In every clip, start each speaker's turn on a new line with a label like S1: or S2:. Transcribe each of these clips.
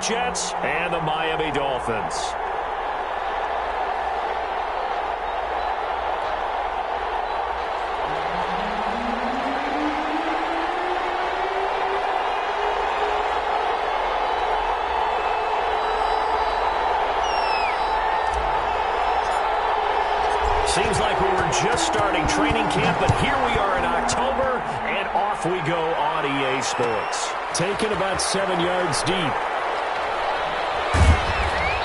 S1: Jets and the Miami Dolphins. Seems like we were just starting training camp, but here we are in October, and off we go on EA Sports.
S2: Taken about 7 yards deep.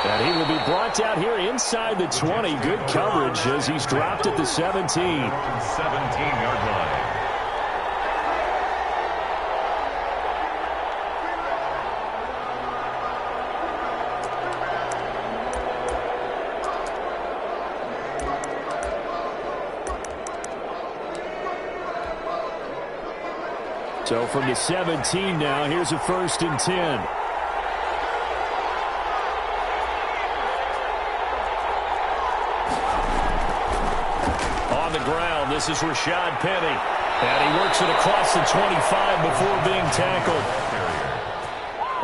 S2: And he will be brought down here inside the 20. Good coverage as he's dropped at the 17.
S3: 17-yard line.
S2: So from the 17 now, here's a 1st and 10.
S1: On the ground, this is Rashad Penny. And he works it across the 25 before being tackled.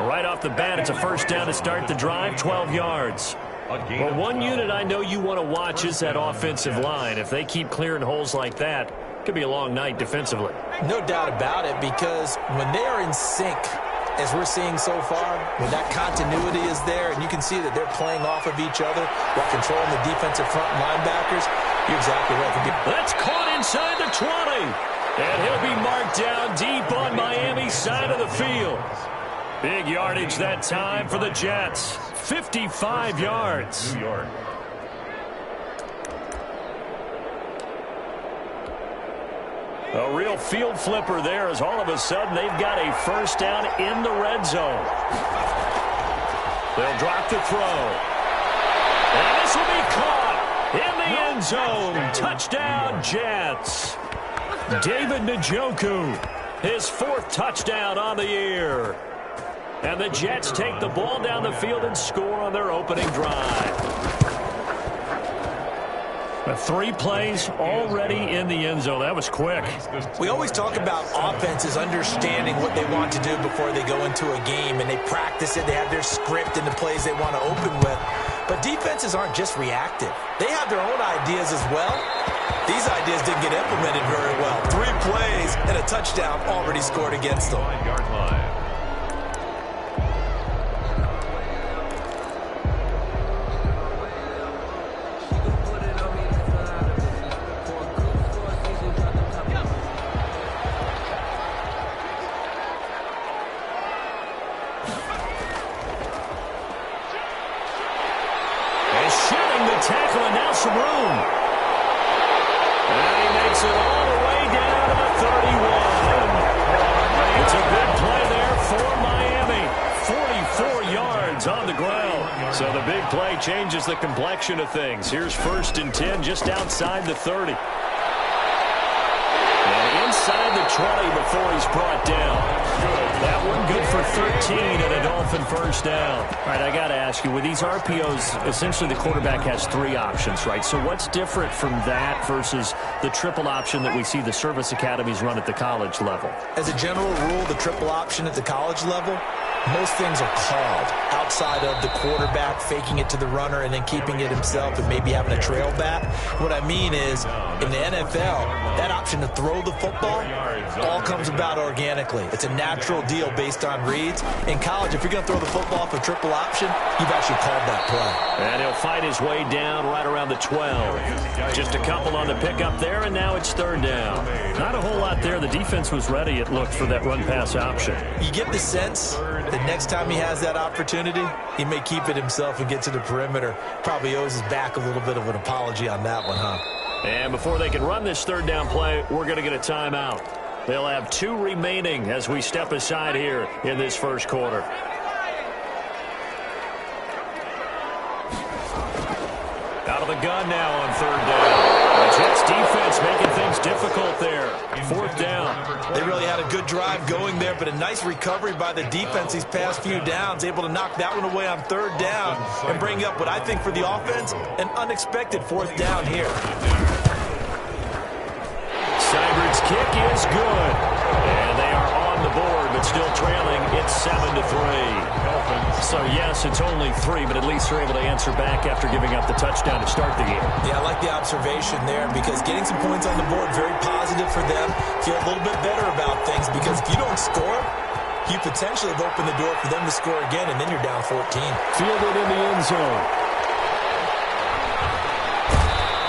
S1: Right off the bat, it's a 1st down to start the drive, 12 yards. Well, one unit I know you want to watch is that offensive line. If they keep clearing holes like that, it could be a long night defensively.
S4: No doubt about it, because when they are in sync, as we're seeing so far, when that continuity is there, and you can see that they're playing off of each other while controlling the defensive front linebackers, you're exactly right.
S1: That's caught inside the 20. And he'll be marked down deep on Miami's side of the field. Big yardage that time for the Jets. 55 yards.
S3: New York.
S1: A real field flipper there as all of a sudden they've got a 1st down in the red zone. They'll drop the throw. And this will be caught in the end zone. Touchdown, Jets. David Njoku, his 4th touchdown on the year. And the Jets take the ball down the field and score on their opening drive. 3 plays already in the end zone. That was quick.
S4: We always talk about offenses understanding what they want to do before they go into a game, and they practice it. They have their script and the plays they want to open with. But defenses aren't just reactive. They have their own ideas as well. These ideas didn't get implemented very well. 3 plays and a touchdown already scored against them.
S3: 9-yard line.
S1: Tackle and now some room. And he makes it all the way down to the 31. It's a big play there for Miami. 44 yards on the ground. So the big play changes the complexion of things. Here's 1st and 10 just outside the 30. And inside the 20 before he's brought down. That one good for 13 and a Dolphin 1st down. All right, I got to ask you, with these RPOs, essentially the quarterback has 3 options, right? So what's different from that versus the triple option that we see the service academies run at the college level?
S4: As a general rule, the triple option at the college level, most things are called outside of the quarterback faking it to the runner and then keeping it himself and maybe having a trail back. What I mean is, in the NFL, that option to throw the football all comes about organically. It's a natural deal based on reads. In college, if you're going to throw the football for triple option, you've actually called that play.
S1: And he'll fight his way down right around the 12. Just a couple on the pickup there, and now it's 3rd down. Not a whole lot there. The defense was ready, it looked, for that run-pass option.
S4: You get the sense that next time he has that opportunity, he may keep it himself and get to the perimeter. Probably owes his back a little bit of an apology on that one, huh?
S1: And before they can run this 3rd down play, we're going to get a timeout. They'll have 2 remaining as we step aside here in this 1st quarter. Out of the gun now on 3rd down. The Jets defense making things difficult there. 4th down.
S4: They really had a good drive going there, but a nice recovery by the defense these past few downs, able to knock that one away on 3rd down and bring up what I think for the offense, an unexpected 4th down here.
S1: Seibert's kick is good. And they are on the board, but still trailing. It's 7-3.
S3: offense.
S1: So, yes, it's only 3, but at least they're able to answer back after giving up the touchdown to start the game.
S4: Yeah, I like the observation there because getting some points on the board, very positive for them. Feel a little bit better about things because if you don't score, you potentially have opened the door for them to score again, and then you're down 14.
S2: Fielded in the end zone.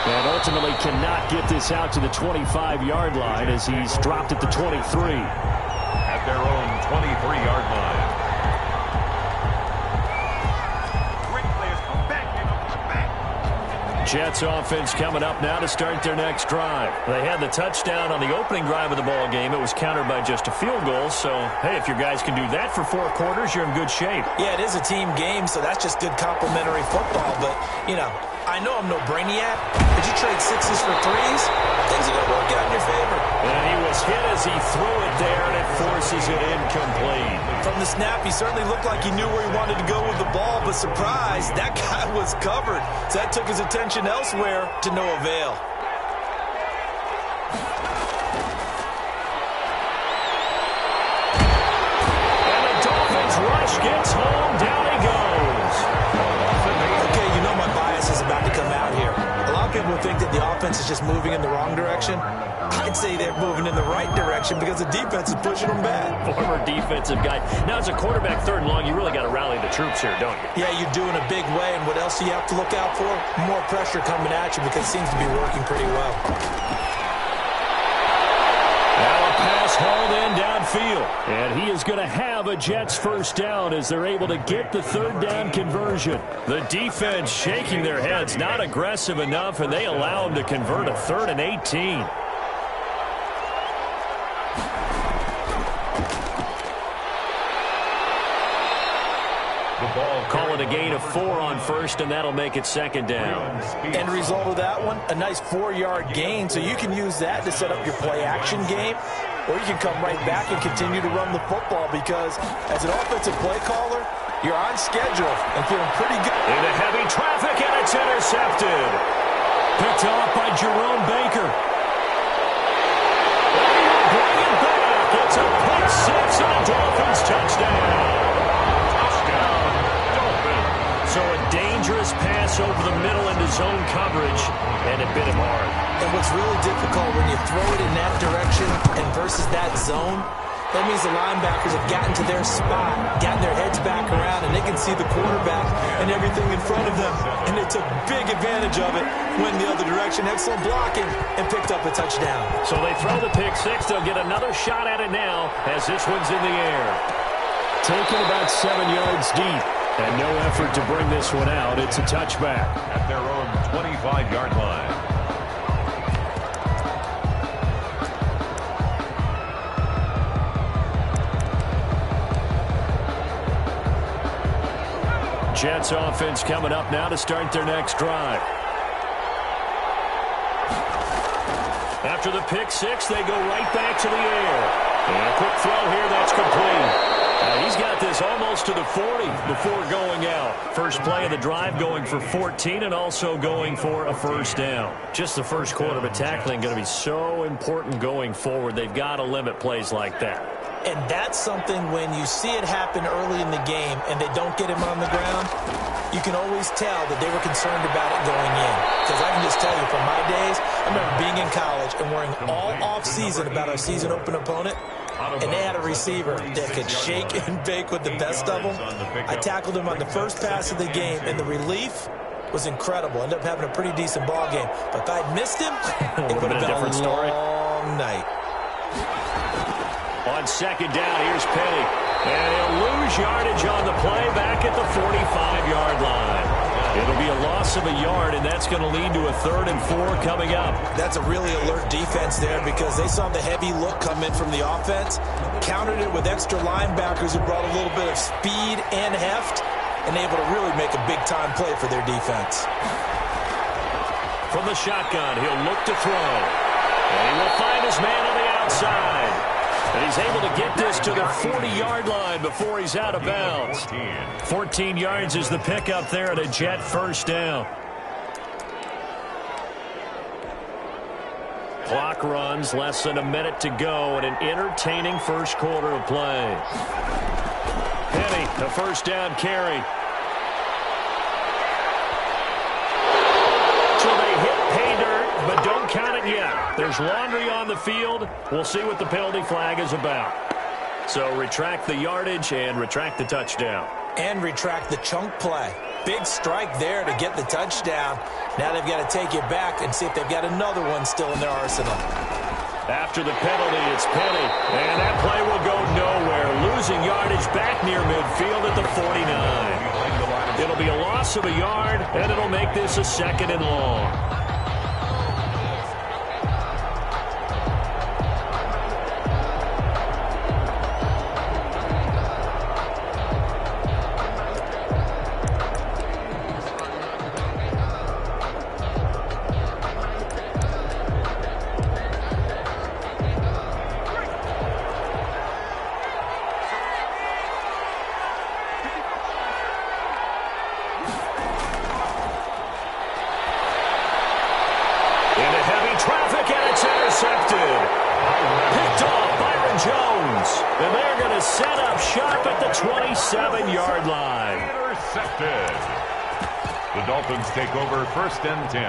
S2: And ultimately cannot get this out to the 25-yard line as he's dropped at the 23.
S3: At their own 23-yard line.
S1: Jets offense coming up now to start their next drive. They had the touchdown on the opening drive of the ball game. It was countered by just a field goal. So, hey, if your guys can do that for 4 quarters, you're in good shape.
S4: Yeah, it is a team game, so that's just good complimentary football. But, you know, I know I'm no brainiac, but you trade 6s for 3s, things are going to work out in your favor.
S1: And he was hit as he threw it there, and it forces it incomplete.
S4: From the snap, he certainly looked like he knew where he wanted to go with the ball, but surprise, that guy was covered. So that took his attention elsewhere to no avail.
S1: And the Dolphins rush gets home. Down he goes.
S4: Okay, you know my bias is about to come out here. A lot of people think that the offense is just moving in the wrong direction. I'd say they're moving in the right direction because the defense is pushing them back.
S1: Former defensive guy. Now, as a quarterback, 3rd and long, you really got to rally the troops here, don't you?
S4: Yeah, you do in a big way. And what else do you have to look out for? More pressure coming at you because it seems to be working pretty well.
S1: Now a pass hauled in downfield.
S2: And he is going to have a Jets first down as they're able to get the 3rd down conversion.
S1: The defense shaking their heads, not aggressive enough, and they allow him to convert a 3rd and 18. Call it a gain of 4 on first, and that'll make it 2nd down.
S4: End result of that one, a nice 4-yard gain, so you can use that to set up your play-action game, or you can come right back and continue to run the football because as an offensive play caller, you're on schedule and feeling pretty good.
S1: Into heavy traffic, and it's intercepted.
S2: Picked off by Jerome Baker.
S1: Bring it back. It's a pick 6 and a Dolphins touchdown. So a dangerous pass over the middle into zone coverage, and it bit him hard.
S4: And what's really difficult when you throw it in that direction and versus that zone, that means the linebackers have gotten to their spot, gotten their heads back around, and they can see the quarterback and everything in front of them. And they took big advantage of it, went the other direction, excellent blocking, and picked up a touchdown.
S1: So they throw the pick 6. They'll get another shot at it now as this one's in the air.
S2: Taken about 7 yards deep. And no effort to bring this one out. It's a touchback.
S3: At their own 25-yard line.
S1: Jets offense coming up now to start their next drive. After the pick 6, they go right back to the air. And a quick throw here that's complete. He's got this almost to the 40 before going out. First play of the drive going for 14 and also going for a first down. Just the first quarter, but tackling going to be so important going forward. They've got to limit plays like that.
S4: And that's something when you see it happen early in the game and they don't get him on the ground, you can always tell that they were concerned about it going in. Because I can just tell you from my days, I remember being in college and worrying all off-season about our season open opponent. And they had a receiver that could shake and bake with the best of them. I tackled him on the first pass of the game, and the relief was incredible. Ended up having a pretty decent ball game. But if I'd missed him, it would have been a long night.
S1: On 2nd down, here's Penny. And he'll lose yardage on the play back at the 45-yard line. It'll be a loss of a yard, and that's going to lead to a 3rd and 4 coming up.
S4: That's a really alert defense there because they saw the heavy look come in from the offense, countered it with extra linebackers who brought a little bit of speed and heft, and able to really make a big-time play for their defense.
S1: From the shotgun, he'll look to throw. And he will find his man on the outside. And he's able to get this to the 40-yard line before he's out of bounds. 14 yards is the pickup there at a Jet first down. Clock runs, less than a minute to go, and an entertaining first quarter of play. Penny Penny, a first down carry. So they hit pay dirt, but don't count it yet. There's laundry on the field. We'll see what the penalty flag is about. So retract the yardage and retract the touchdown.
S4: And retract the chunk play. Big strike there to get the touchdown. Now they've got to take it back and see if they've got another one still in their arsenal.
S1: After the penalty, it's Penny. And that play will go nowhere. Losing yardage back near midfield at the 49. It'll be a loss of a yard, and it'll make this a 2nd and long. Set up shop at the 27-yard line.
S3: Intercepted. The Dolphins take over 1st and 10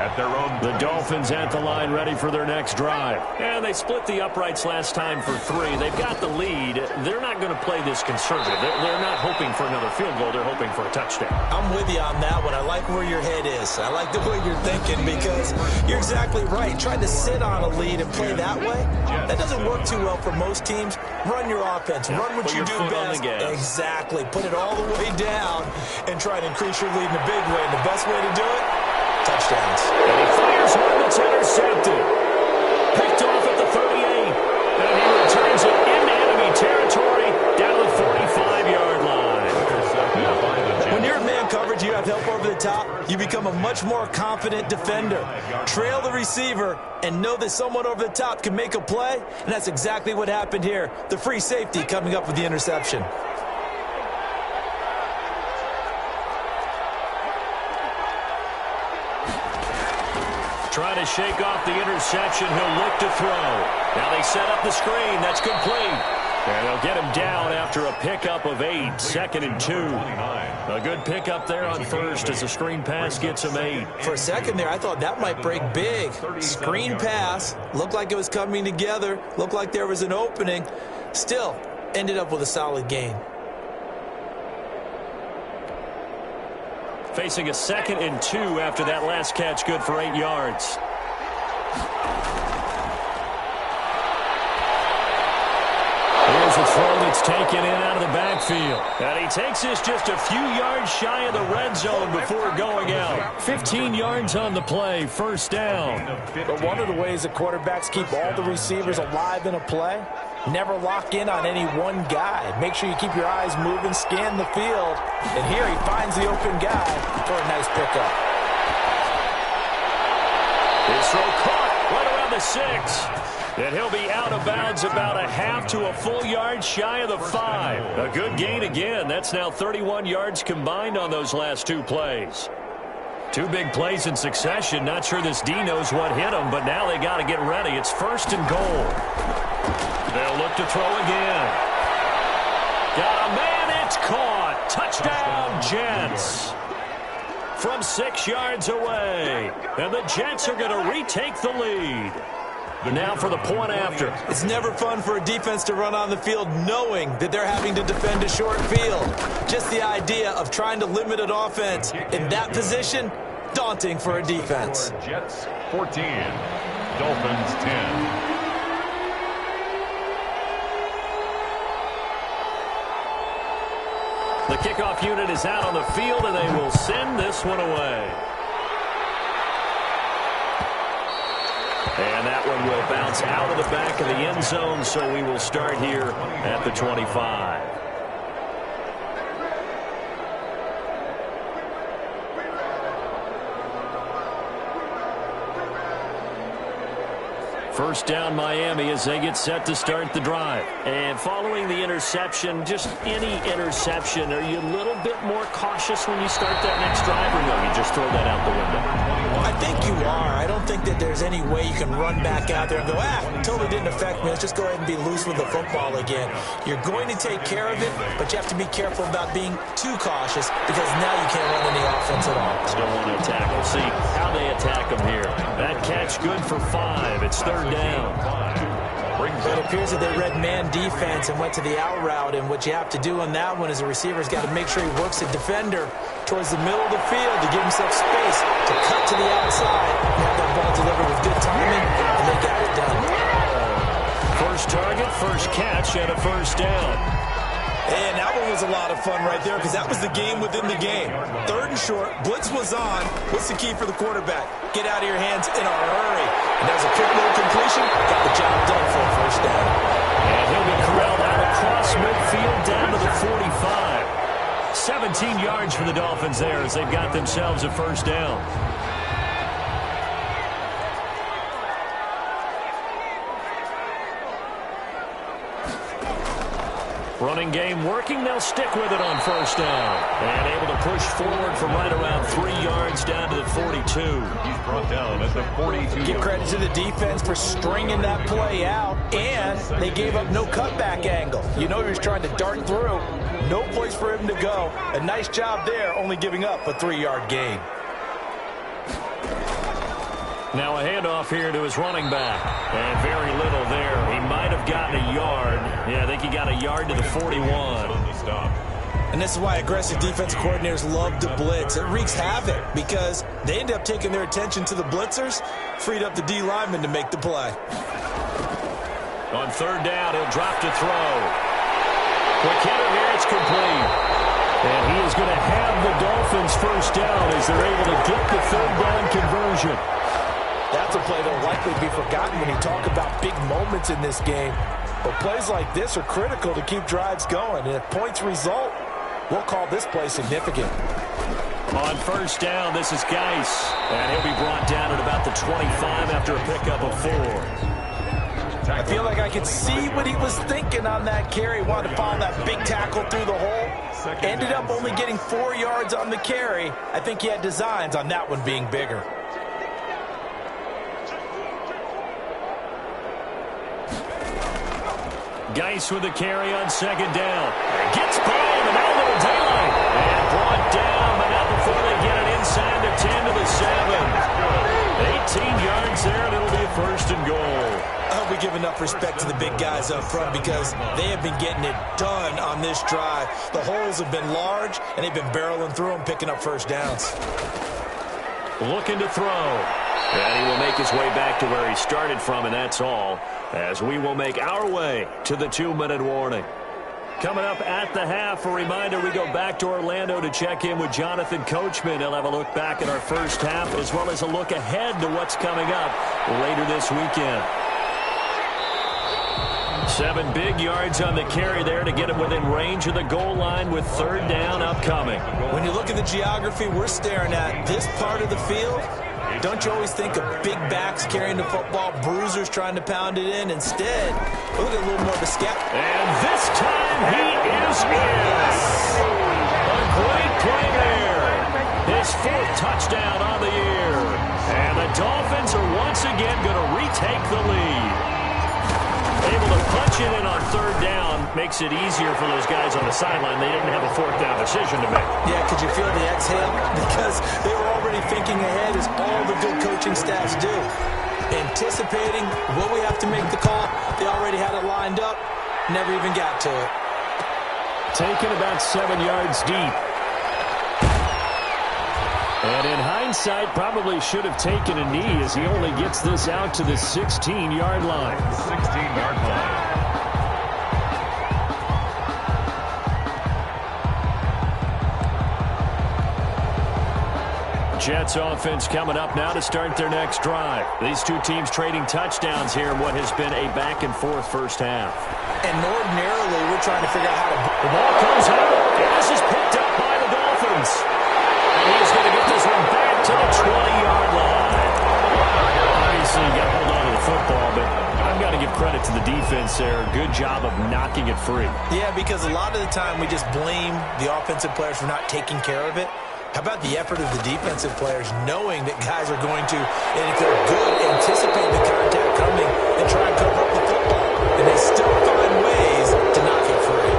S3: at their own.
S1: The Dolphins at the line ready for their next drive. And they split the uprights last time for 3. They've got the lead. They're not going to play this conservative. They're not hoping for another field goal. They're hoping for a touchdown. I'm with you on that one. I like where your head is. I like the way you're thinking because you're exactly right. Trying to sit on a lead and play that way, that doesn't work too well for most teams. Run your offense. Run what you do best. Exactly. Put it all the way down and try to increase your lead in a big way. And the best way to do it, touchdowns. And he fires one that's intercepted. Picked off at the 38. And he returns it into enemy territory down the 45-yard line. When you're in man coverage, you have help over the top, you become a much more confident defender. Trail the receiver and know that someone over the top can make a play, and that's exactly what happened here. The free safety coming up with the interception. Trying to shake off the interception. He'll look to throw. Now they set up the screen. That's complete. And they'll get him down after a pickup of 8. 2nd and 2. A good pickup there on 1st as a screen pass gets him 8. For a second there, I thought that might break big. Screen pass. Looked like it was coming together. Looked like there was an opening. Still, ended up with a solid gain. Facing a 2nd and 2 after that last catch, good for 8 yards. Here's a throw that's taken in out of the backfield. And he takes this just a few yards shy of the red zone before going out. 15 yards on the play, 1st down. But one of the ways that quarterbacks keep all the receivers alive in a play, never lock in on any one guy. Make sure you keep your eyes moving, scan the field. And here he finds the open guy for a nice pickup. His throw caught right around the 6. And he'll be out of bounds about a half to a full yard shy of the 5. A good gain again. That's now 31 yards combined on those last 2 plays. 2 big plays in succession. Not sure this D knows what hit him, but now they got to get ready. It's 1st and goal. They'll look to throw again. Got a man. It's caught. Touchdown, Jets. From 6 yards away. And the Jets are going to retake the lead. Now for the point after. It's never fun for a defense to run on the field knowing that they're having to defend a short field. Just the idea of trying to limit an offense in that position, daunting for a defense.
S3: Jets 14, Dolphins 10.
S1: The kickoff unit is out on the field, and they will send this one away. And that one will bounce out of the back of the end zone, so we will start here at the 25. First down Miami as they get set to start the drive.
S2: And following the interception, just any interception, are you a little bit more cautious when you start that next drive, or no, you just throw that out the window?
S4: I think you are. I don't think that there's any way you can run back out there and go, totally didn't affect me. Let's just go ahead and be loose with the football again. You're going to take care of it, but you have to be careful about being too cautious because now you can't run any offense at all.
S2: Still want to attack. We'll see how they attack them here.
S1: That catch good for 5. It's third down.
S4: But it appears that they read man defense and went to the out route, and what you have to do on that one is the receiver's got to make sure he works the defender towards the middle of the field to give himself space to cut to the outside and have that ball delivered with good timing, and they got it done.
S1: First target, first catch, and a first down.
S4: And that one was a lot of fun right there because that was the game within the game. Third and short, blitz was on. What's the key for the quarterback? Get out of your hands in a hurry. And there's a quick little completion. Got the job done for a first down.
S1: And he'll be corralled out across midfield down to the 45. 17 yards for the Dolphins there as they've got themselves a first down. Running game working. They'll stick with it on first down. And able to push forward from right around 3 yards down to the 42.
S3: He's brought down at the 42.
S4: Give credit to the defense for stringing that play out, and they gave up no cutback angle. You know he was trying to dart through. No place for him to go. A nice job there, only giving up a 3-yard gain.
S1: Now a handoff here to his running back. And very little there. He might have gotten a yard. Yeah, I think he got a yard to the 41.
S4: And this is why aggressive defense coordinators love to blitz. It wreaks havoc because they end up taking their attention to the blitzers, freed up the D lineman to make the play.
S1: On third down, he'll drop to throw. Quick hitter here, it's complete. And he is going to have the Dolphins first down as they're able to get the third down conversion.
S4: That's a play that will likely be forgotten when you talk about big moments in this game. But plays like this are critical to keep drives going. And if points result, we'll call this play significant.
S1: On first down, this is Geis. And he'll be brought down at about the 25 after a pickup of 4.
S4: I feel like I could see what he was thinking on that carry. Wanted to follow that big tackle through the hole. Ended up only getting 4 yards on the carry. I think he had designs on that one being bigger.
S1: Geis with the carry on second down. Gets by in the middle of the daylight. And brought down, but not before they get it inside the 10 to the 7. 18 yards there, and it'll be a first and goal.
S4: I hope we give enough respect to the big guys up front because they have been getting it done on this drive. The holes have been large, and they've been barreling through them, picking up first downs.
S1: Looking to throw. And he will make his way back to where he started from, and that's all, as we will make our way to the 2-minute warning. Coming up at the half, a reminder, we go back to Orlando to check in with Jonathan Coachman. He'll have a look back at our first half, as well as a look ahead to what's coming up later this weekend. 7 big yards on the carry there to get him within range of the goal line with third down upcoming.
S4: When you look at the geography we're staring at, this part of the field, don't you always think of big backs carrying the football, bruisers trying to pound it in? Instead, look at a little more of a scout.
S1: And this time he is in. A great play there. His 4th touchdown on the year. And the Dolphins are once again going to retake the lead. Able to punch it in on third down makes it easier for those guys on the sideline. They didn't have a 4th down decision to make.
S4: Yeah, could you feel the exhale? Because they were already thinking ahead, as all the good coaching staffs do. Anticipating what we have to make the call. They already had it lined up. Never even got to it.
S1: Taken about 7 yards deep. And in hindsight, probably should have taken a knee as he only gets this out to the 16-yard line.
S3: 16-yard line.
S1: Jets offense coming up now to start their next drive. These two teams trading touchdowns here in what has been a back-and-forth first half.
S4: And ordinarily, we're trying to figure out how to...
S1: The ball comes out, and this is picked up by the Dolphins. And he's going to get this one back to the 20-yard line. Obviously, you got to hold on to the football, but job of knocking it free.
S4: Yeah, because a lot of the time we just blame the offensive players for not taking care of it. How about the effort of the defensive players knowing that guys are going to, and if they're good, anticipate the contact coming and try and cover up the football. And they still find ways to knock it free.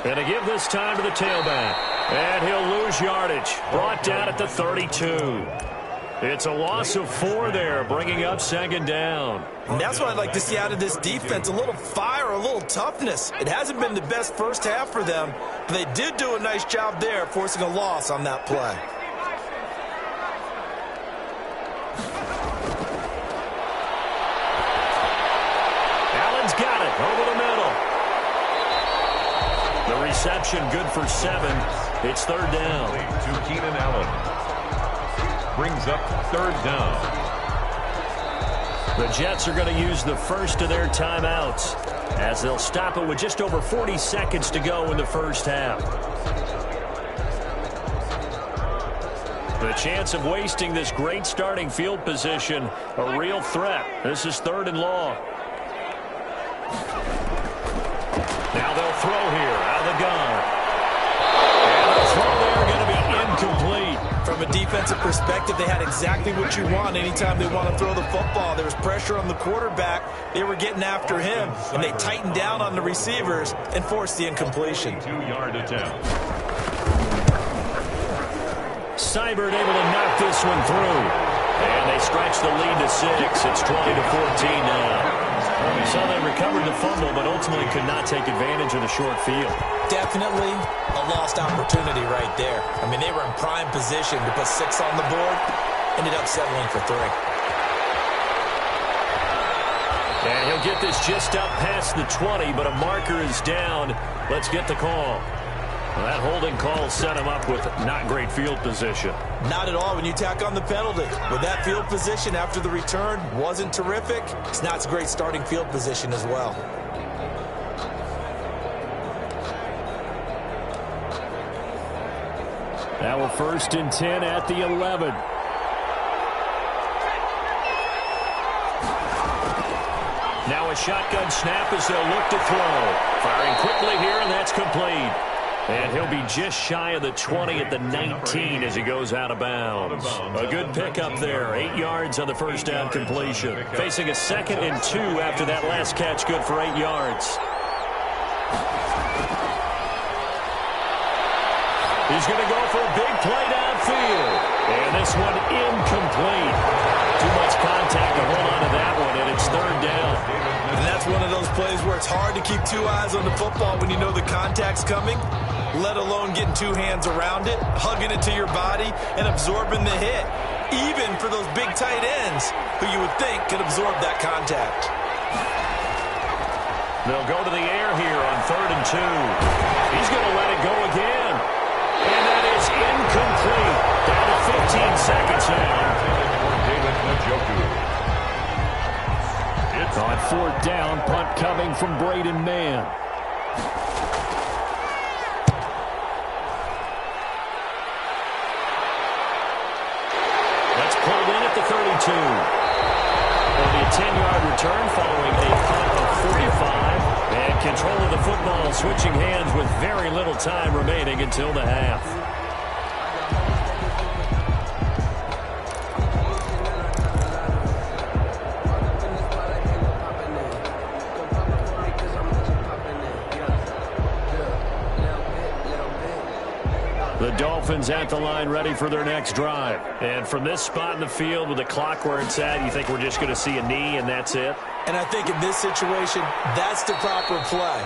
S1: And to give this time to the tailback. And he'll lose yardage. Brought down at the 32. It's a loss of 4 there, bringing up second down.
S4: And that's what I'd like to see out of this defense, a little fire, a little toughness. It hasn't been the best first half for them, but they did do a nice job there, forcing a loss on that play.
S1: Allen's got it over the middle. The reception good for 7. It's third down.
S3: To Keenan Allen. Brings up third down.
S1: The Jets are going to use the first of their timeouts as they'll stop it with just over 40 seconds to go in the first half. The chance of wasting this great starting field position, a real threat. This is third and long. Now they'll throw here out of the gun. And the throw there going to be incomplete.
S4: From a defensive perspective, they had exactly what you want anytime they want to throw the football. There was pressure on the quarterback. They were getting after him, and they tightened down on the receivers and forced the incompletion.
S3: 2-yard attempt.
S1: Seibert able to knock this one through. And they stretch the lead to 6. It's 20-14 now. So they recovered the fumble, but ultimately could not take advantage of the short field.
S4: Definitely a lost opportunity right there. I mean, they were in prime position to put 6 on the board. Ended up settling for 3.
S1: And he'll get this just up past the 20, but a marker is down. Let's get the call. Well, that holding call set him up with not great field position.
S4: Not at all when you tack on the penalty. With that field position after the return wasn't terrific, it's not a great starting field position as well.
S1: Now a 1st and 10 at the 11. Now a shotgun snap as they'll look to throw. Firing quickly here, and that's complete. And he'll be just shy of the 20 at the 19 as he goes out of bounds. A good pickup there. 8 yards on the first down completion. Facing a 2nd and 2 after that last catch, good for 8 yards. He's going to go for a big play downfield. And this one incomplete. Too much contact to hold on to that one, and it's third down.
S4: And that's one of those plays where it's hard to keep 2 eyes on the football when you know the contact's coming, let alone getting 2 hands around it, hugging it to your body, and absorbing the hit, even for those big tight ends who you would think could absorb that contact.
S1: They'll go to the air here on 3rd and 2. He's going to let it go again. And that is incomplete. Down to 15 seconds now. On 4th down, punt coming from Braden Mann. That's pulled in at the 32. It'll be a 10-yard return following a punt of 45. And control of the football switching hands with very little time remaining until the half. The Dolphins at the line ready for their next drive. And from this spot in the field with the clock where it's at, you think we're just going to see a knee and that's it?
S4: And I think in this situation, that's the proper play.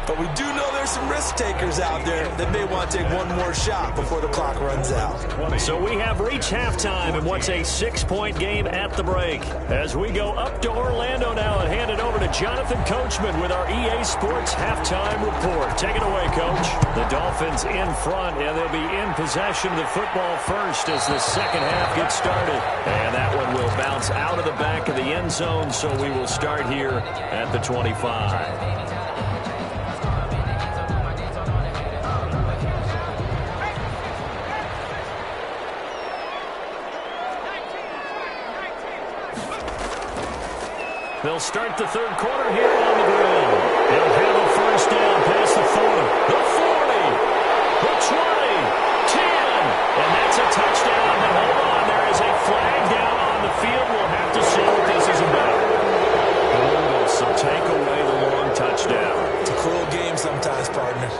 S4: But we do know there's some risk takers out there that may want to take one more shot before the clock runs out.
S1: So we have reached halftime in what's a 6-point game at the break. As we go up to Orlando now and hand it over to Jonathan Coachman with our EA Sports Halftime Report. Take it away, Coach. The Dolphins in front, and they'll be in possession of the football first as the second half gets started. And that one will bounce out of the back of the end zone, so we will start here at the 25. They'll start the third quarter here on the ground. They'll have a first down past the 40, the 40, the 20, 10, and that's a touchdown. But hold on, there is a flag down on the field. We'll have to see what this is about. So take away the long touchdown.
S4: It's a cruel game sometimes, partner.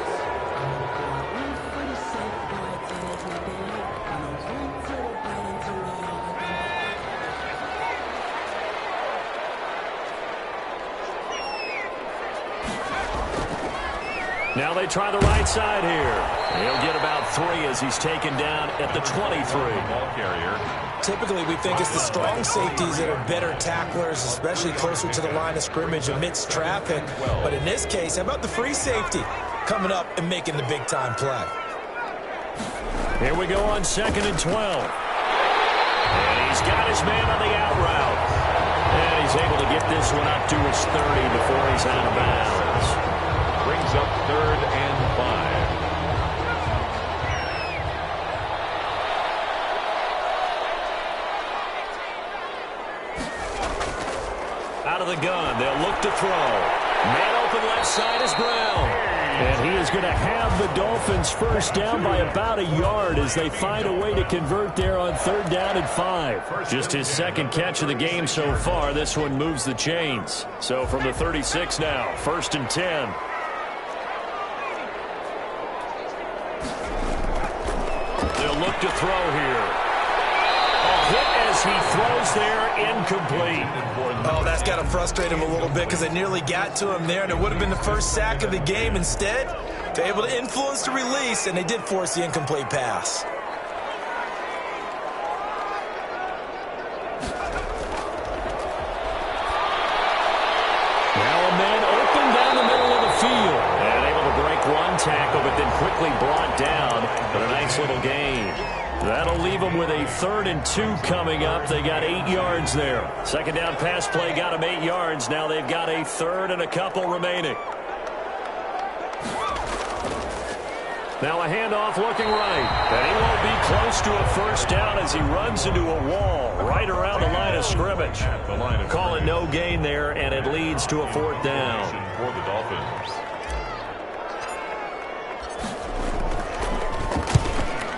S1: Now they try the right side here. He'll get about 3 as he's taken down at the 23.
S3: Ball carrier.
S4: Typically, we think it's the strong safeties that are better tacklers, especially closer to the line of scrimmage amidst traffic. But in this case, how about the free safety coming up and making the big-time play?
S1: Here we go on 2nd and 12. And he's got his man on the out route. And he's able to get this one up to his 30 before he's out of bounds.
S3: Brings up 3rd and 5.
S1: Out of the gun, they'll look to throw. Man open left side is Brown. And he is going to have the Dolphins first down by about a yard as they find a way to convert there on 3rd down and 5. Just his second catch of the game so far. This one moves the chains. So from the 36 now, 1st and 10. They'll look to throw here. A hit as he throws there, incomplete.
S4: Oh, that's got to frustrate him a little bit because they nearly got to him there, and it would have been the first sack of the game. Instead, they're able to influence the release, and they did force the incomplete pass.
S1: Now a man open down the middle of the field. And able to break one tackle, but then quickly brought down. But a nice little gain. That'll leave them with a 3rd and 2 coming up. They got 8 yards there. Second down pass play got them 8 yards. Now they've got a 3rd and a couple remaining. Now a handoff looking right. And he won't be close to a first down as he runs into a wall right around the line of scrimmage. Call it no gain there, and it leads to a 4th down.
S3: For the Dolphins.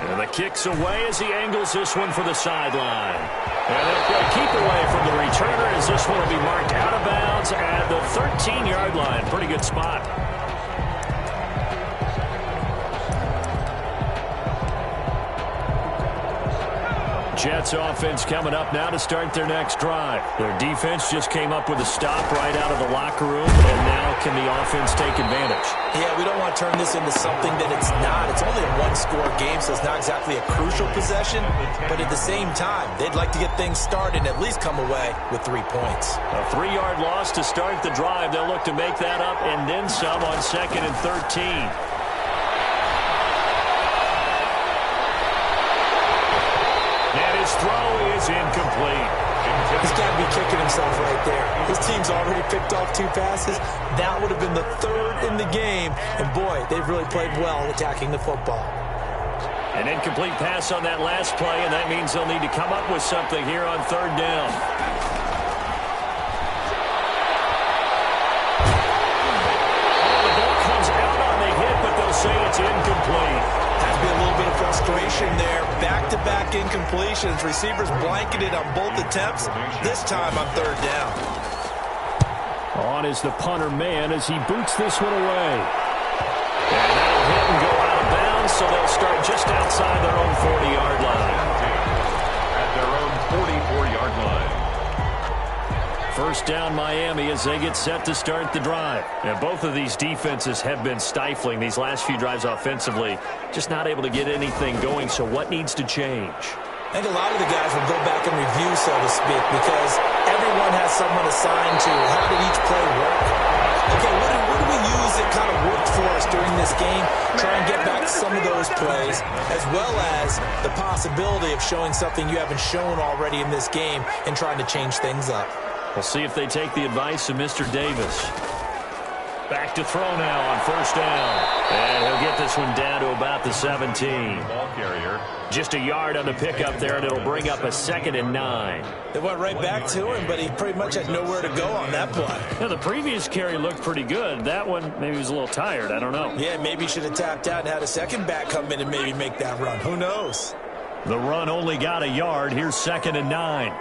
S1: And the kick's away as he angles this one for the sideline. And they'll keep away from the returner as this one will be marked out of bounds at the 13-yard line. Pretty good spot. Jets offense coming up now to start their next drive. Their defense just came up with a stop right out of the locker room, and now can the offense take advantage?
S4: Yeah, we don't want to turn this into something that it's not. It's only a one-score game, so it's not exactly a crucial possession. But at the same time, they'd like to get things started and at least come away with 3 points.
S1: A 3-yard loss to start the drive. They'll look to make that up and then some on 2nd and 13. His throw is incomplete.
S4: He's got to be kicking himself right there. His team's already picked off 2 passes. That would have been the 3rd in the game. And, boy, they've really played well attacking the football.
S1: An incomplete pass on that last play, and that means they'll need to come up with something here on 3rd down. The ball comes out on the hit, but they'll say it's incomplete.
S4: Has to be a little bit of frustration there. Back-to-back incompletions. Receivers blanketed on both attempts. This time on 3rd down.
S1: On is the punter man as he boots this one away. And that'll hit and go out of bounds, so they'll start just outside their own 40-yard line.
S3: At their own 44-yard line.
S1: First down Miami as they get set to start the drive. And both of these defenses have been stifling these last few drives offensively. Just not able to get anything going, so what needs to change?
S4: I think a lot of the guys will go back and review, so to speak, because everyone has someone assigned to how did each play work. Okay, what do we use that kind of worked for us during this game. Try and get back some of those plays, as well as the possibility of showing something you haven't shown already in this game and trying to change things up.
S1: We'll see if they take the advice of Mr. Davis. Back to throw now on first down. And he'll get this one down to about the 17.
S3: Ball carrier.
S1: Just a yard on the pickup there, and it'll bring up a 2nd and 9.
S4: They went right back to him, but he pretty much had nowhere to go on that play.
S1: Yeah, the previous carry looked pretty good. That one, maybe he was a little tired. I don't know.
S4: Yeah, maybe he should have tapped out and had a second back come in and maybe make that run. Who knows?
S1: The run only got a yard. Here's 2nd and 9.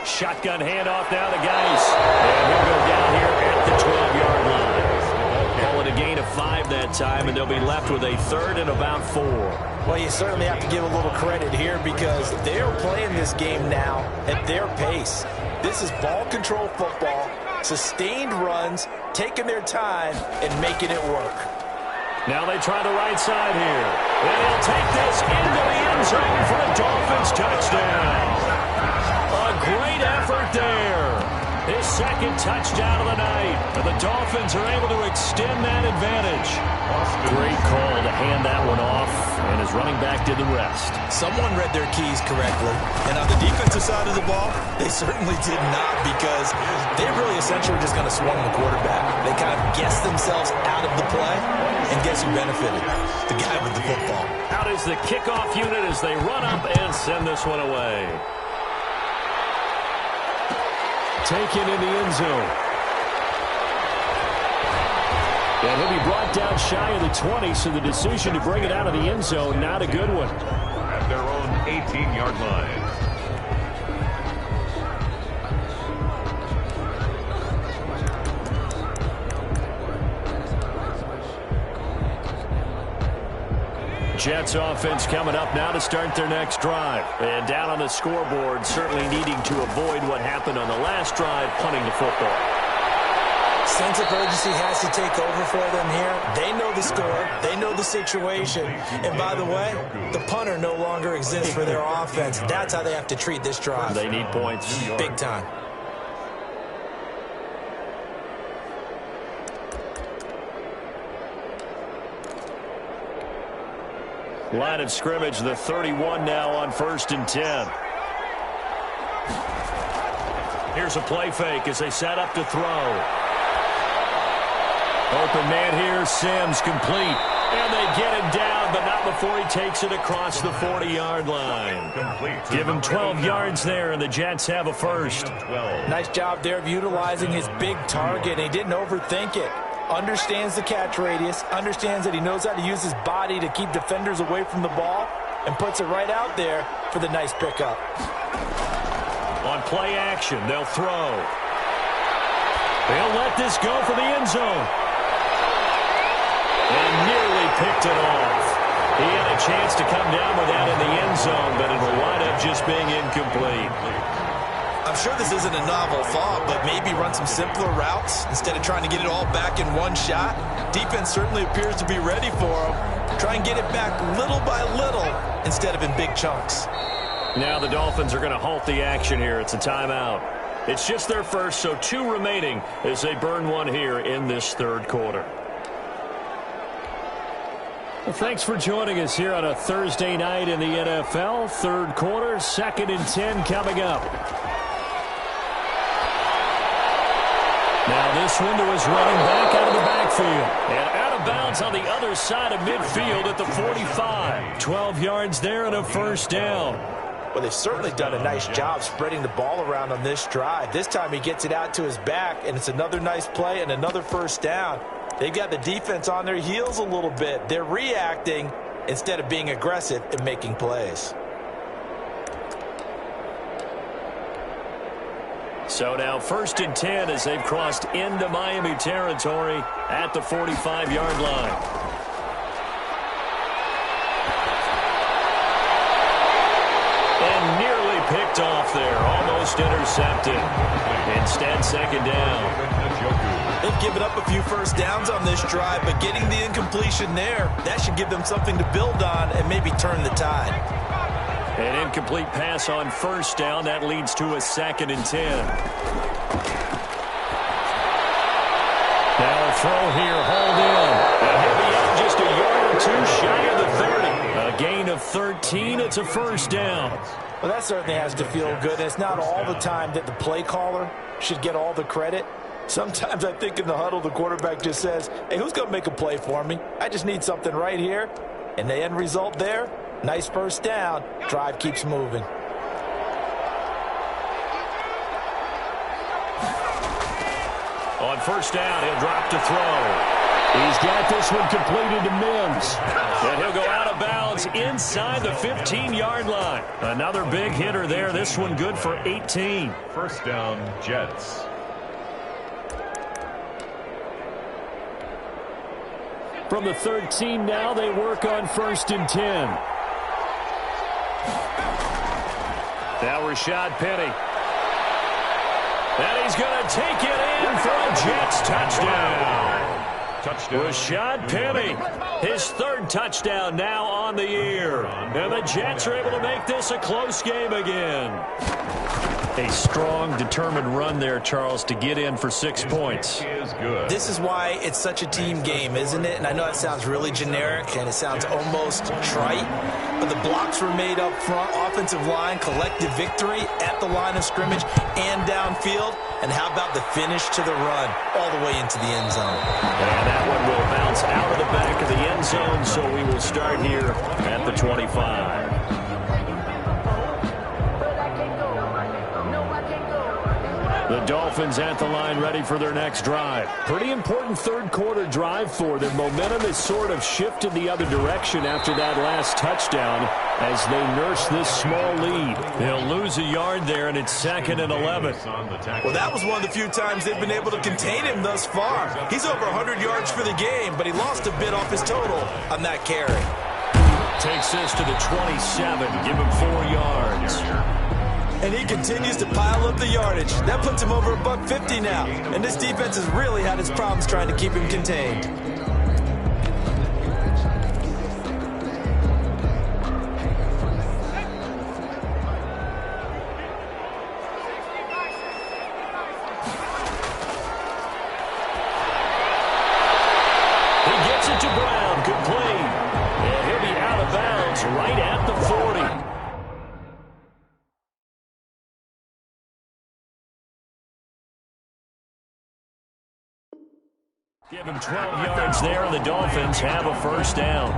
S1: Shotgun handoff now to Geis. And he'll go down here at the 12-yard line. Call it a gain of 5 that time, and they'll be left with a 3rd and about 4.
S4: Well, you certainly have to give a little credit here because they're playing this game now at their pace. This is ball control football, sustained runs, taking their time, and making it work.
S1: Now they try the right side here. And he'll take this into the end zone for a Dolphins touchdown. A great effort there. His 2nd touchdown of the night. And the Dolphins are able to extend that advantage. Great call to hand that one off. And his running back did the rest.
S4: Someone read their keys correctly. And on the defensive side of the ball, they certainly did not because they really essentially were just going to swarm the quarterback. They kind of guessed themselves out of the play. And guess who benefited? The guy with the football.
S1: Out is the kickoff unit as they run up and send this one away. Taken in the end zone. And he'll be brought down shy of the 20, so the decision to bring it out of the end zone, not a good one.
S3: At their own 18-yard line.
S1: Jets offense coming up now to start their next drive. And down on the scoreboard, certainly needing to avoid what happened on the last drive, punting the football.
S4: Sense of urgency has to take over for them here. They know the score. They know the situation. And by the way, the punter no longer exists for their offense. That's how they have to treat this drive.
S1: They need points.
S4: Big time.
S1: Line of scrimmage, the 31 now on 1st and 10. Here's a play fake as they set up to throw. Open man here, Sims complete. And they get him down, but not before he takes it across the 40-yard line. Give him 12 yards there, and the Jets have a first.
S4: Nice job there of utilizing his big target. He didn't overthink it. Understands the catch radius, understands that he knows how to use his body to keep defenders away from the ball, and puts it right out there for the nice pickup.
S1: On play action, they'll throw. They'll let this go for the end zone. And nearly picked it off. He had a chance to come down with that in the end zone, but it will wind up just being incomplete.
S4: I'm sure this isn't a novel thought, but maybe run some simpler routes instead of trying to get it all back in one shot. Defense certainly appears to be ready for him. Try and get it back little by little instead of in big chunks.
S1: Now the Dolphins are going to halt the action here. It's a timeout. It's just their first, so 2 remaining as they burn one here in this 3rd quarter. Well, thanks for joining us here on a Thursday night in the NFL. 3rd quarter, 2nd and 10 coming up. Now this window is running back out of the backfield. And out of bounds on the other side of midfield at the 45. 12 yards there and a first down.
S4: Well, they've certainly done a nice job spreading the ball around on this drive. This time he gets it out to his back, and it's another nice play and another first down. They've got the defense on their heels a little bit. They're reacting instead of being aggressive and making plays.
S1: So now 1st and 10 as they've crossed into Miami territory at the 45-yard line. And nearly picked off there, almost intercepted. Instead, 2nd down.
S4: They've given up a few first downs on this drive, but getting the incompletion there, that should give them something to build on and maybe turn the tide.
S1: An incomplete pass on first down. That leads to a 2nd and 10. Now throw here, hauled in. And he'll be out just a yard or two shy of the 30. A gain of 13. It's a first down.
S4: Well, that certainly has to feel good. It's not all the time that the play caller should get all the credit. Sometimes I think in the huddle, the quarterback just says, hey, who's going to make a play for me? I just need something right here. And the end result there, nice first down. Drive keeps moving.
S1: On first down, he'll drop to throw. He's got this one completed to Mims. And he'll go out of bounds inside the 15-yard line. Another big hitter there. This one good for 18.
S3: First down, Jets.
S1: From the 13 now, they work on 1st and 10. Now Rashad Penny. And he's going to take it in for a Jets touchdown. Rashad Penny, his 3rd touchdown now on the year. And the Jets are able to make this a close game again. A strong, determined run there, Charles, to get in for 6 points.
S4: This is why it's such a team game, isn't it? And I know it sounds really generic and it sounds almost trite, but the blocks were made up front, offensive line, collective victory at the line of scrimmage and downfield. And how about the finish to the run all the way into the end zone?
S1: And that one will bounce out of the back of the end zone, so we will start here at the 25. The Dolphins at the line ready for their next drive. Pretty important 3rd quarter drive for them. Momentum has sort of shifted the other direction after that last touchdown as they nurse this small lead. They'll lose a yard there, and it's 2nd and 11.
S4: Well, that was one of the few times they've been able to contain him thus far. He's over 100 yards for the game, but he lost a bit off his total on that carry.
S1: Takes this to the 27. Give him 4 yards.
S4: And he continues to pile up the yardage. That puts him over $150 now. And this defense has really had its problems trying to keep him contained.
S1: He gets it to Brown. Complete. And he'll be out of bounds right at the 40. Give him 12 yards there, and the Dolphins have a first down.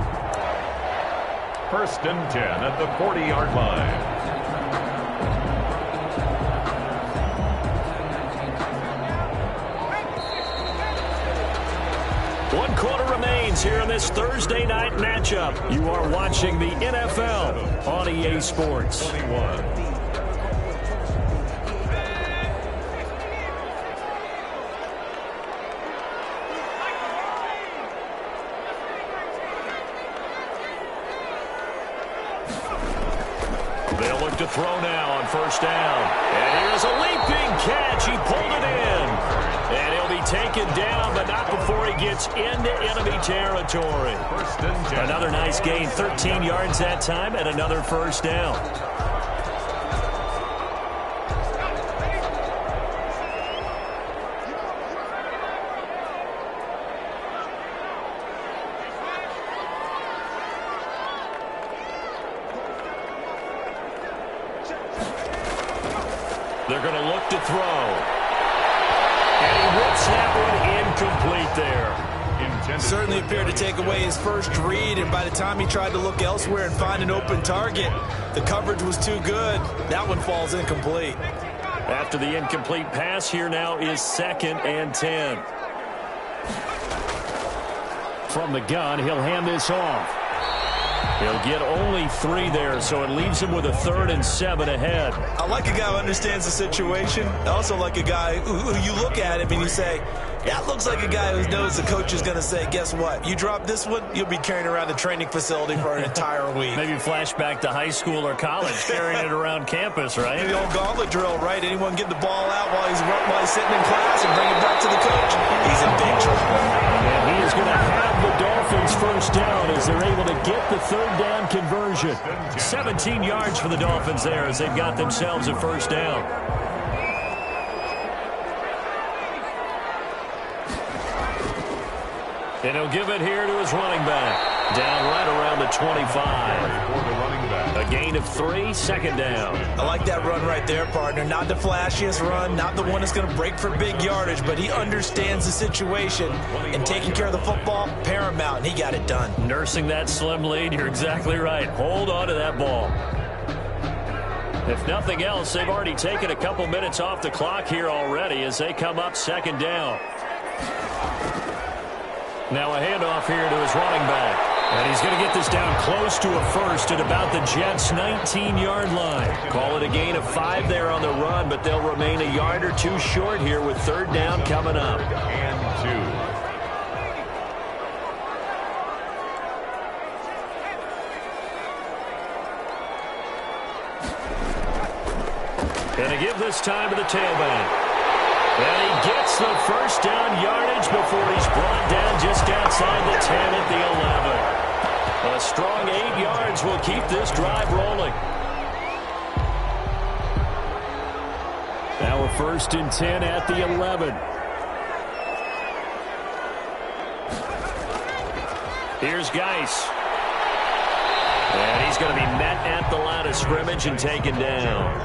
S3: 1st and 10 at the 40-yard line.
S1: One quarter remains here in this Thursday night matchup. You are watching the NFL on EA Sports.
S3: 21.
S1: They'll look to throw now on first down. And here's a leaping catch. He pulled it in. And he'll be taken down, but not before he gets into enemy territory. Another nice gain, 13 yards that time, and another first down. They're going to look to throw. And he rips that one incomplete there.
S4: Certainly appeared to take away his first read, and by the time he tried to look elsewhere and find an open target, the coverage was too good. That one falls incomplete.
S1: After the incomplete pass, here now is 2nd and 10. From the gun, he'll hand this off. He'll get only 3 there, so it leaves him with a 3rd and 7 ahead.
S4: I like a guy who understands the situation. I also like a guy who you look at him and you say, that looks like a guy who knows the coach is going to say, guess what? You drop this one, you'll be carrying around the training facility for an entire week.
S1: Maybe flashback to high school or college, carrying it around campus, right?
S4: The old gauntlet drill, right? Anyone get the ball out while he's sitting in class and bring it back to the coach? He's in big trouble.
S1: And he is going to have the Dolphins first down as they're able to get the 3rd down conversion. 17 yards for the Dolphins there as they've got themselves a first down. And he'll give it here to his running back. Down right around the 25.
S3: For the running back.
S1: A gain of 3, second down.
S4: I like that run right there, partner. Not the flashiest run, not the one that's going to break for big yardage, but he understands the situation, and taking care of the football, paramount, and he got it done.
S1: Nursing that slim lead, you're exactly right. Hold on to that ball. If nothing else, they've already taken a couple minutes off the clock here already as they come up second down. Now a handoff here to his running back. And he's going to get this down close to a first at about the Jets' 19-yard line. Call it a gain of 5 there on the run, but they'll remain a yard or 2 short here with third down coming up.
S3: And 2.
S1: And to give this time to the tailback. And he gets the first down yardage before he's brought down just outside the 10 at the 11. A strong 8 yards will keep this drive rolling. Now a 1st and 10 at the 11. Here's Geis. And he's going to be met at the line of scrimmage and taken down.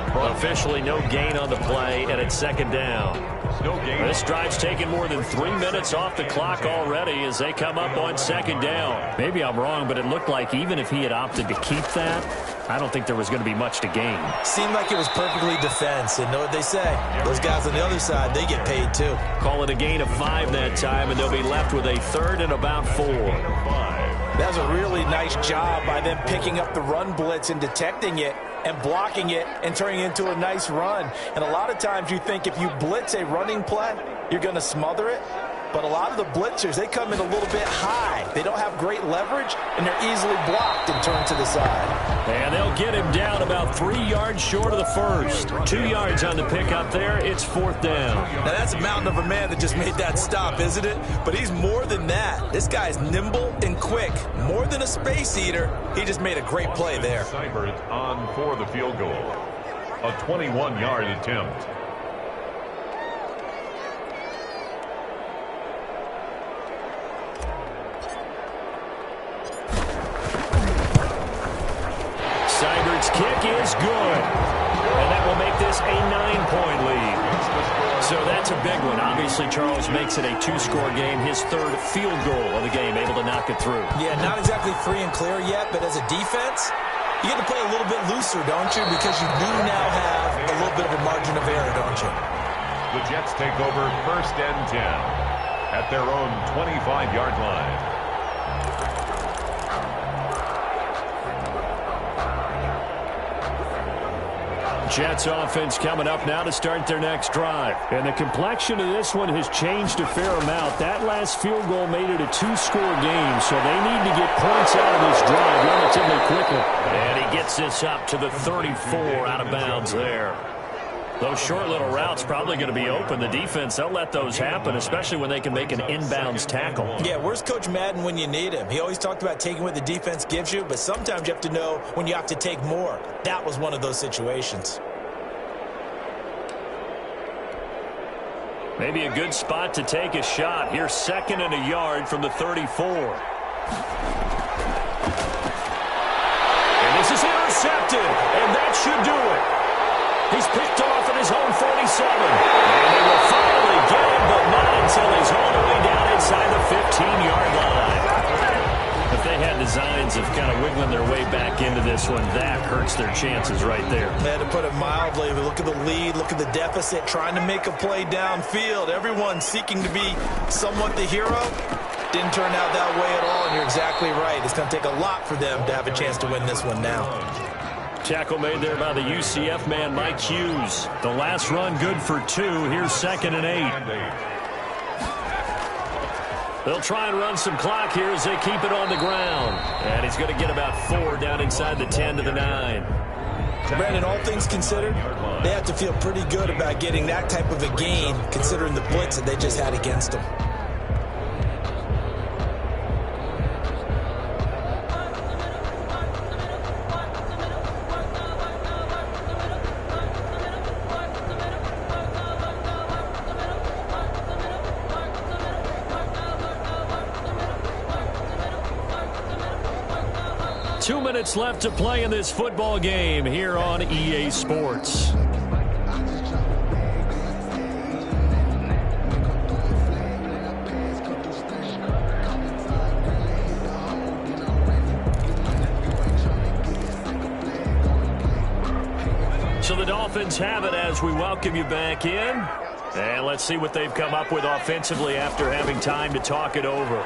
S1: Officially no gain on the play, and it's second down.
S3: No gain.
S1: This drive's taken more than 3 minutes off the clock already as they come up on second down. Maybe I'm wrong, but it looked like even if he had opted to keep that, I don't think there was going to be much to gain.
S4: Seemed like it was perfectly defense, and know what they say. Those guys on the other side, they get paid too.
S1: Call it a gain of 5 that time, and they'll be left with a 3rd and about 4.
S4: That was a really nice job by them picking up the run blitz and detecting it and blocking it and turning it into a nice run. And a lot of times you think if you blitz a running play, you're going to smother it. But a lot of the blitzers, they come in a little bit high. They don't have great leverage, and they're easily blocked and turned to the side.
S1: And they'll get him down about 3 yards short of the first. 2 yards on the pickup there. It's 4th down.
S4: Now, that's a mountain of a man that just made that stop, isn't it? But he's more than that. This guy's nimble and quick. More than a space eater. He just made a great play there.
S3: Seibert on for the field goal. A 21-yard attempt.
S1: Seibert's kick is good. And that will make this a 9-point lead. So that's a big one. Obviously, Charles makes it a 2-score game. His 3rd field goal of the game, able to knock it through.
S4: Yeah, not exactly free and clear yet, but as a defense, you get to play a little bit looser, don't you? Because you do now have a little bit of a margin of error, don't you?
S3: The Jets take over 1st and 10 at their own 25-yard line.
S1: Jets offense coming up now to start their next drive. And the complexion of this one has changed a fair amount. That last field goal made it a 2-score game, so they need to get points out of this drive relatively quickly. And he gets this up to the 34 out of bounds there. Those short little routes probably going to be open. The defense, they'll let those happen, especially when they can make an inbounds tackle.
S4: Yeah, where's Coach Madden when you need him? He always talked about taking what the defense gives you, but sometimes you have to know when you have to take more. That was one of those situations.
S1: Maybe a good spot to take a shot. Here's 2nd and a yard from the 34. And this is intercepted, and that should do it. He's picked off at his own 47. And they will finally get him, but not until he's all the way down inside the 15-yard line. If they had designs of kind of wiggling their way back into this one, that hurts their chances right there.
S4: They had to put it mildly. Look at the lead, look at the deficit, trying to make a play downfield. Everyone seeking to be somewhat the hero. Didn't turn out that way at all, and you're exactly right. It's going to take a lot for them to have a chance to win this one now.
S1: Tackle made there by the UCF man, Mike Hughes. The last run good for 2. Here's 2nd and 8. They'll try and run some clock here as they keep it on the ground. And he's going to get about 4 down inside the 10 to the 9.
S4: Brandon, all things considered, they have to feel pretty good about getting that type of a gain, considering the blitz that they just had against them.
S1: 2 minutes left to play in this football game here on EA Sports. So the Dolphins have it as we welcome you back in. And let's see what they've come up with offensively after having time to talk it over.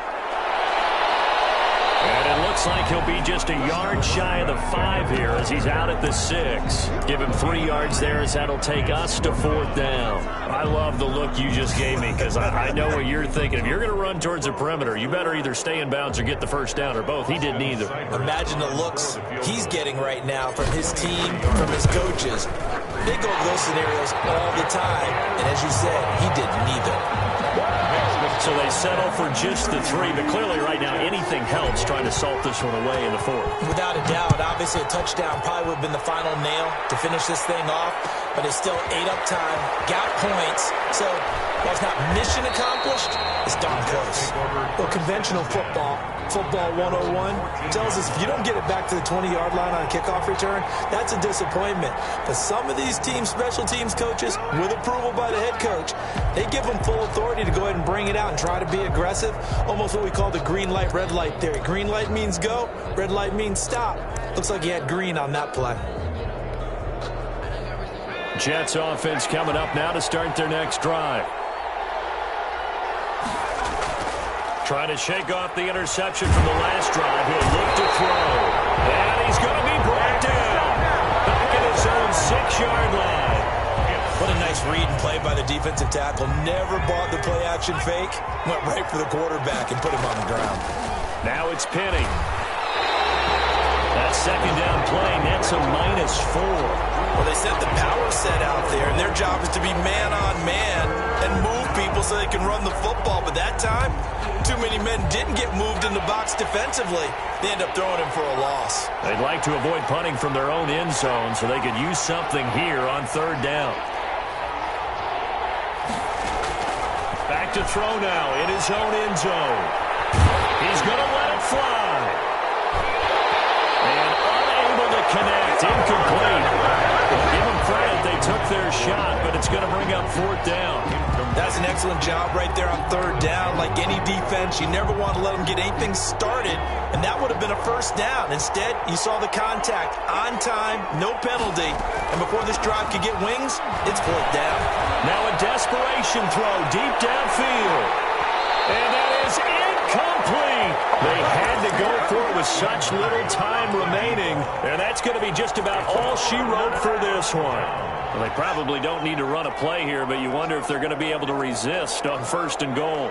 S1: And it looks like he'll be just a yard shy of the 5 here as he's out at the 6. Give him 3 yards there as that'll take us to 4th down. I love the look you just gave me because I know what you're thinking. If you're going to run towards the perimeter, you better either stay in bounds or get the first down or both. He did neither.
S4: Imagine the looks he's getting right now from his team, from his coaches. They go to those scenarios all the time. And as you said, he did neither.
S1: So they settle for just the 3, but clearly right now anything helps trying to salt this one away in the 4th.
S4: Without a doubt, obviously a touchdown probably would have been the final nail to finish this thing off, but it's still 8 up time, got points, so while it's not mission accomplished, it's darn close.
S5: Well, conventional football 101, tells us if you don't get it back to the 20-yard line on a kickoff return, that's a disappointment. But some of these teams, special teams coaches, with approval by the head coach, they give them full authority to go ahead and bring it out and try to be aggressive, almost what we call the green light, red light theory. Green light means go, red light means stop. Looks like he had green on that play.
S1: Jets offense coming up now to start their next drive. Trying to shake off the interception from the last drive. He'll look to throw. And he's going to be brought down. Back at his own 6-yard line.
S4: What a nice read and play by the defensive tackle. Never bought the play-action fake. Went right for the quarterback and put him on the ground.
S1: Now it's Penny. That second down play nets a -4.
S4: Well, they sent the power set out there, and their job is to be man-on-man and move people so they can run the football. But that time, too many men didn't get moved in the box defensively. They end up throwing him for a loss.
S1: They'd like to avoid punting from their own end zone so they could use something here on 3rd down. Back to throw now in his own end zone. He's going to let it fly. And unable to connect. Incomplete. Give them credit. They took their shot, but it's going to bring up 4th down.
S4: That's an excellent job right there on 3rd down. Like any defense, you never want to let them get anything started, and that would have been a 1st down. Instead, you saw the contact on time, no penalty, and before this drive could get wings, it's 4th down.
S1: Now a desperation throw deep downfield. And that is incomplete. They had to go for it with such little time remaining, and that's going to be just about all she wrote for this one. Well, they probably don't need to run a play here, but you wonder if they're going to be able to resist on 1st and goal.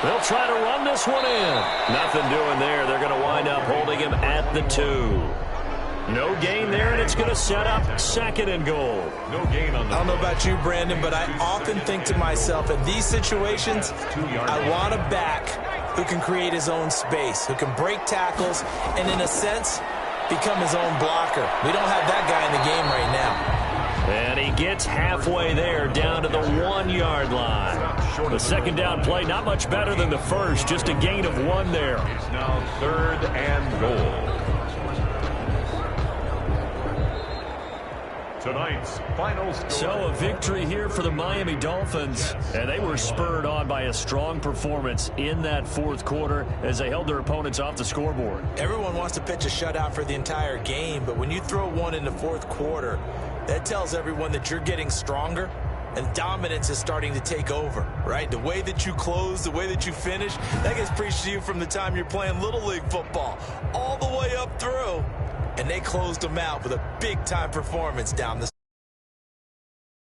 S1: They'll try to run this one in. Nothing doing there. They're going to wind up holding him at the 2. No gain there, and it's going to set up 2nd and goal.
S3: No gain on the
S4: I don't know about you, Brandon, but I often think to myself, in these situations, I want a back who can create his own space, who can break tackles, and in a sense, become his own blocker. We don't have that guy in the game right now.
S1: And he gets halfway there, down to the 1-yard line. The 2nd down play, not much better than the first, just a gain of 1 there.
S3: It's now 3rd and goal. Tonight's final score.
S1: So a victory here for the Miami Dolphins, and they were spurred on by a strong performance in that 4th quarter as they held their opponents off the scoreboard.
S4: Everyone wants to pitch a shutout for the entire game, but when you throw one in the 4th quarter, that tells everyone that you're getting stronger and dominance is starting to take over, right? The way that you close, the way that you finish, that gets preached to you from the time you're playing Little League football all the way up through. And they closed them out with a big-time performance down the